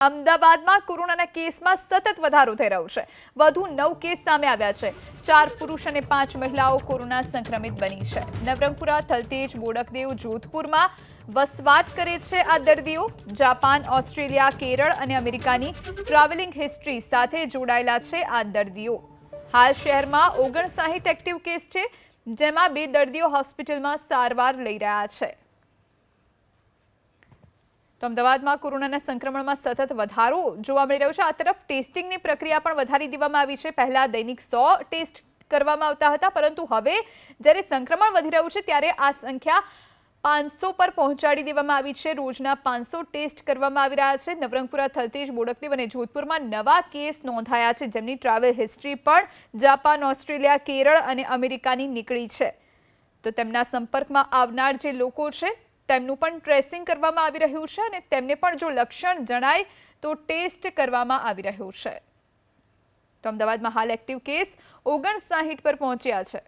અમદાવાદમાં કોરોનાના કેસમાં સતત વધારો થઈ રહ્યો છે। વધુ 9 કેસ સામે આવ્યા છે। 4 પુરુષ અને 5 મહિલાઓ કોરોના સંક્રમિત બની છે। નવરંગપુરા, થલતેજ, બોડકદેવ, જોધપુરમાં વસવાટ કરે છે આ દર્દીઓ। જાપાન, ઓસ્ટ્રેલિયા, કેરળ અને અમેરિકાની ટ્રાવેલિંગ હિસ્ટ્રી સાથે જોડાયેલા છે આ દર્દીઓ। હાલ શહેરમાં 59 એક્ટિવ કેસ છે, જેમાં 2 દર્દીઓ હોસ્પિટલમાં સારવાર લઈ રહ્યા છે। તો અમદાવાદમાં કોરોનાના સંક્રમણમાં સતત વધારો જોવા મળી રહ્યો છે। આ તરફ ટેસ્ટિંગની પ્રક્રિયા પણ વધારી દેવામાં આવી છે। પહેલા દૈનિક 100 ટેસ્ટ કરવામાં આવતા હતા, પરંતુ હવે જ્યારે સંક્રમણ વધી રહ્યું છે ત્યારે આ સંખ્યા 500 પર પહોંચાડી દેવામાં આવી છે। રોજના 500 ટેસ્ટ કરવામાં આવી રહ્યા છે। નવરંગપુરા, થલતેજ, બોડકદેવ અને જોધપુરમાં નવા કેસ નોંધાયા છે, જેમની ટ્રાવેલ હિસ્ટ્રી પણ જાપાન, ઓસ્ટ્રેલિયા, કેરળ અને અમેરિકાની નીકળી છે। તો તેમના સંપર્કમાં આવનાર જે લોકો છે તેમનું પણ ટ્રેસિંગ કરવામાં આવી રહ્યું છે અને તેમને પણ જો લક્ષણ જણાય તો ટેસ્ટ કરવામાં આવી રહ્યું છે। તો અમદાવાદમાં હાલ એક્ટિવ કેસ 59 પર પહોંચ્યા છે।